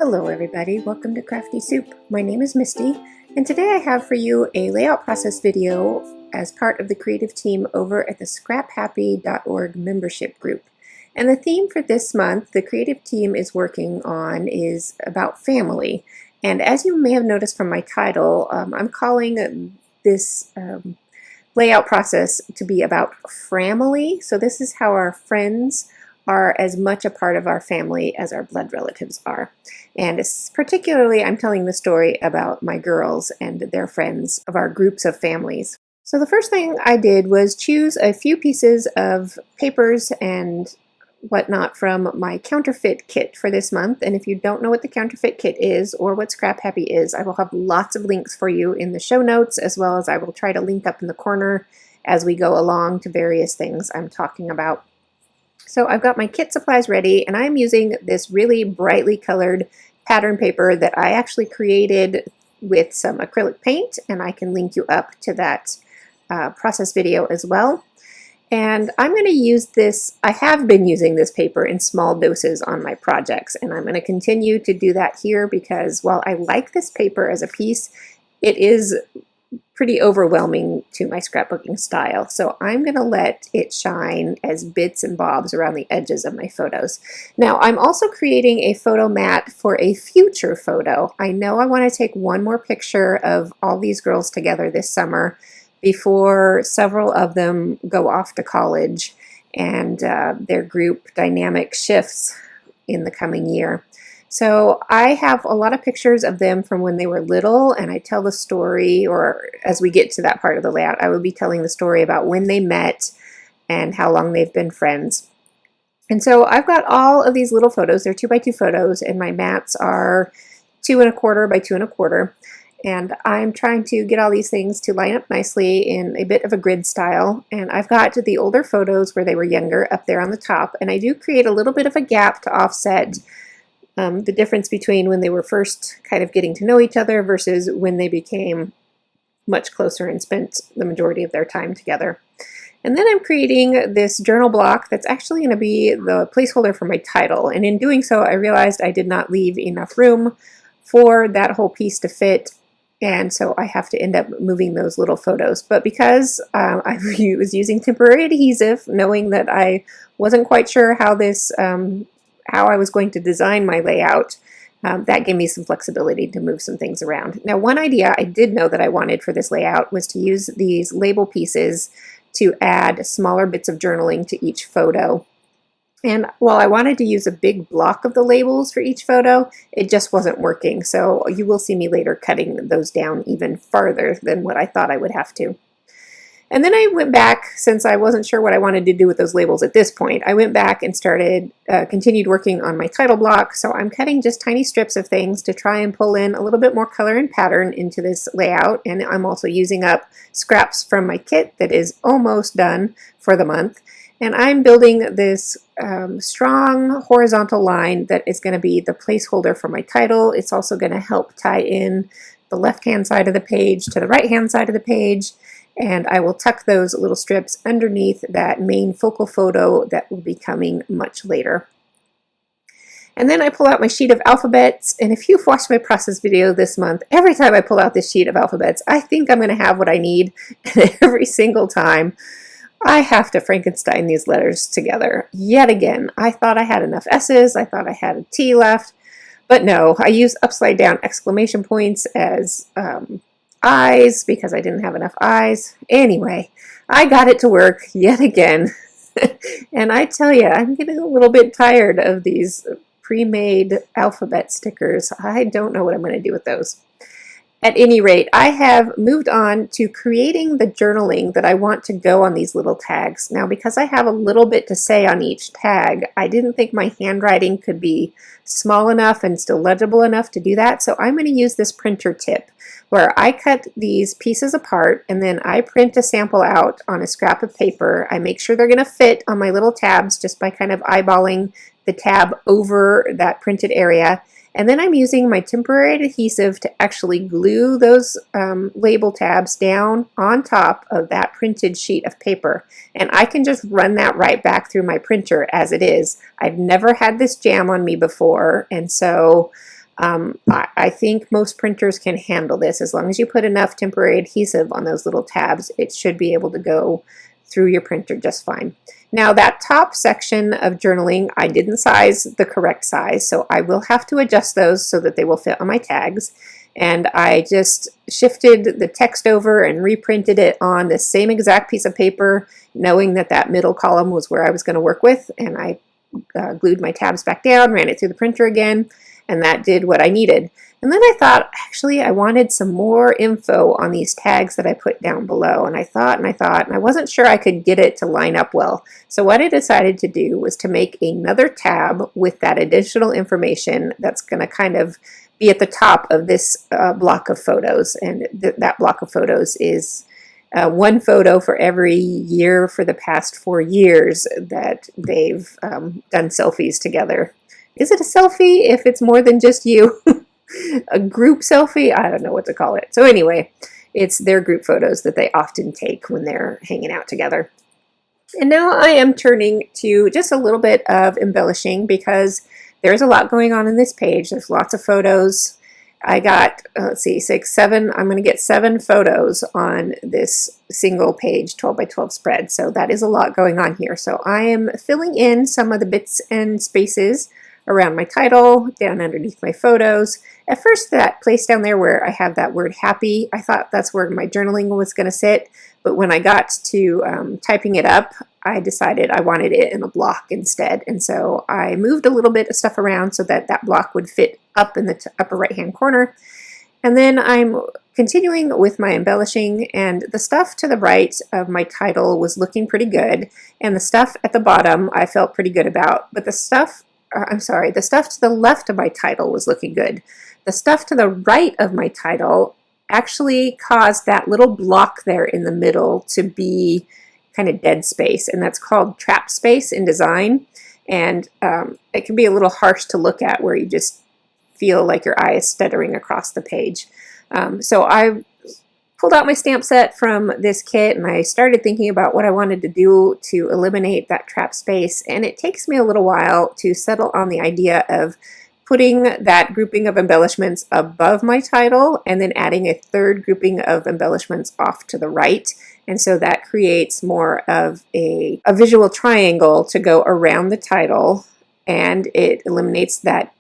Hello everybody, welcome to Crafty Soup. My name is Misty, and today I have for you a layout process video as part of the creative team over at the scraphappy.org membership group. And the theme for this month the creative team is working on is about family. And as you may have noticed from my title, I'm calling this layout process to be about family. So this is how our friends are as much a part of our family as our blood relatives are. And particularly I'm telling the story about my girls and their friends of our groups of families. So the first thing I did was choose a few pieces of papers and whatnot from my counterfeit kit for this month. And if you don't know what the counterfeit kit is or what Scrap Happy is, I will have lots of links for you in the show notes, as well as I will try to link up in the corner as we go along to various things I'm talking about. So I've got my kit supplies ready, and I'm using this really brightly colored pattern paper that I actually created with some acrylic paint, and I can link you up to that process video as well. And I'm going to use this, I have been using this paper in small doses on my projects, and I'm going to continue to do that here because while I like this paper as a piece, it is pretty overwhelming to my scrapbooking style. So I'm going to let it shine as bits and bobs around the edges of my photos. Now I'm also creating a photo mat for a future photo. I know I want to take one more picture of all these girls together this summer before several of them go off to college and their group dynamic shifts in the coming year. So I have a lot of pictures of them from when they were little, and I tell the story, or as we get to that part of the layout, I will be telling the story about when they met and how long they've been friends. And so I've got all of these little photos. They're 2x2 photos, and my mats are 2 1/4 by 2 1/4. And I'm trying to get all these things to line up nicely in a bit of a grid style. And I've got the older photos where they were younger up there on the top, and I do create a little bit of a gap to offset the difference between when they were first kind of getting to know each other versus when they became much closer and spent the majority of their time together. And then I'm creating this journal block that's actually going to be the placeholder for my title. And in doing so, I realized I did not leave enough room for that whole piece to fit. And so I have to end up moving those little photos. But because I was using temporary adhesive, knowing that I wasn't quite sure how this how I was going to design my layout, that gave me some flexibility to move some things around. Now, one idea I did know that I wanted for this layout was to use these label pieces to add smaller bits of journaling to each photo. And while I wanted to use a big block of the labels for each photo, it just wasn't working. So you will see me later cutting those down even farther than what I thought I would have to. And then I went back, since I wasn't sure what I wanted to do with those labels at this point, I went back and continued working on my title block. So I'm cutting just tiny strips of things to try and pull in a little bit more color and pattern into this layout. And I'm also using up scraps from my kit that is almost done for the month. And I'm building this strong horizontal line that is going to be the placeholder for my title. It's also going to help tie in the left-hand side of the page to the right-hand side of the page. And I will tuck those little strips underneath that main focal photo that will be coming much later. And then I pull out my sheet of alphabets, and if you've watched my process video this month, every time I pull out this sheet of alphabets, I think I'm going to have what I need, and every single time I have to Frankenstein these letters together. Yet again, I thought I had enough S's, I thought I had a T left, but no, I used upside down exclamation points as eyes because I didn't have enough eyes. Anyway, I got it to work yet again. And I tell you, I'm getting a little bit tired of these pre-made alphabet stickers. I don't know what I'm going to do with those. At any rate, I have moved on to creating the journaling that I want to go on these little tags. Now, because I have a little bit to say on each tag, I didn't think my handwriting could be small enough and still legible enough to do that. So I'm going to use this printer tip where I cut these pieces apart and then I print a sample out on a scrap of paper. I make sure they're going to fit on my little tabs just by kind of eyeballing the tab over that printed area. And then I'm using my temporary adhesive to actually glue those label tabs down on top of that printed sheet of paper. And I can just run that right back through my printer as it is. I've never had this jam on me before, and so I think most printers can handle this. As long as you put enough temporary adhesive on those little tabs, it should be able to go through your printer just fine. Now that top section of journaling, I didn't size the correct size, so I will have to adjust those so that they will fit on my tags. And I just shifted the text over and reprinted it on the same exact piece of paper, knowing that that middle column was where I was going to work with. And I glued my tabs back down, ran it through the printer again, and that did what I needed. And then I thought, actually, I wanted some more info on these tags that I put down below. And I thought, and I wasn't sure I could get it to line up well. So what I decided to do was to make another tab with that additional information that's going to kind of be at the top of this block of photos. And that block of photos is one photo for every year for the past 4 years that they've done selfies together. Is it a selfie if it's more than just you? A group selfie? I don't know what to call it. So anyway, it's their group photos that they often take when they're hanging out together. And now I am turning to just a little bit of embellishing because there's a lot going on in this page. There's lots of photos. I got, let's see, 6, 7, I'm going to get 7 photos on this single page 12 by 12 spread. So that is a lot going on here. So I am filling in some of the bits and spaces around my title, down underneath my photos. At first, that place down there where I have that word happy, I thought that's where my journaling was going to sit. But when I got to typing it up, I decided I wanted it in a block instead. And so I moved a little bit of stuff around so that that block would fit up in the upper right-hand corner. And then I'm continuing with my embellishing, and the stuff to the right of my title was looking pretty good. And the stuff at the bottom I felt pretty good about. But the stuff the stuff to the left of my title was looking good. The stuff to the right of my title actually caused that little block there in the middle to be kind of dead space, and that's called trap space in design. And it can be a little harsh to look at where you just feel like your eye is stuttering across the page. So I pulled out my stamp set from this kit and I started thinking about what I wanted to do to eliminate that trap space, and it takes me a little while to settle on the idea of putting that grouping of embellishments above my title and then adding a third grouping of embellishments off to the right. And so that creates more of a visual triangle to go around the title, and it eliminates that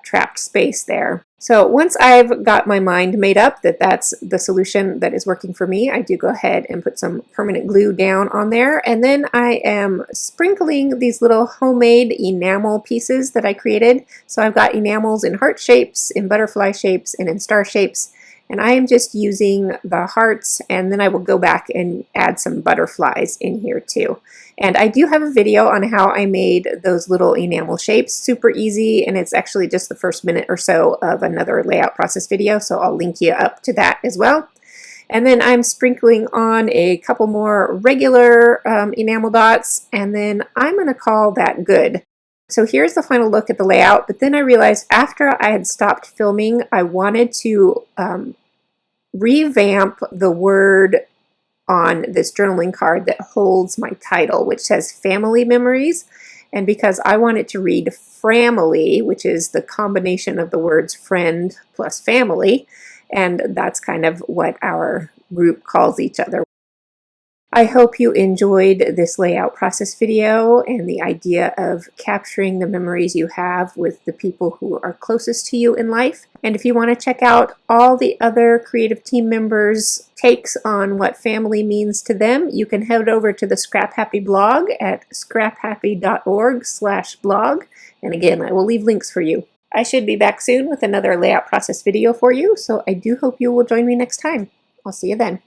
trapped space there. So once I've got my mind made up that that's the solution that is working for me, I do go ahead and put some permanent glue down on there, and then I am sprinkling these little homemade enamel pieces that I created. So I've got enamels in heart shapes, in butterfly shapes, and in star shapes, and I am just using the hearts, and then I will go back and add some butterflies in here too. And I do have a video on how I made those little enamel shapes. Super easy, and it's actually just the first minute or so of another layout process video, so I'll link you up to that as well. And then I'm sprinkling on a couple more regular enamel dots, and then I'm going to call that good. So here's the final look at the layout, but then I realized after I had stopped filming, I wanted to revamp the word on this journaling card that holds my title, which says Family Memories. And because I want it to read Framily, which is the combination of the words friend plus family, and that's kind of what our group calls each other. I hope you enjoyed this layout process video and the idea of capturing the memories you have with the people who are closest to you in life. And if you want to check out all the other creative team members' takes on what family means to them, you can head over to the Scrap Happy blog at scraphappy.org/blog. And again, I will leave links for you. I should be back soon with another layout process video for you, so I do hope you will join me next time. I'll see you then.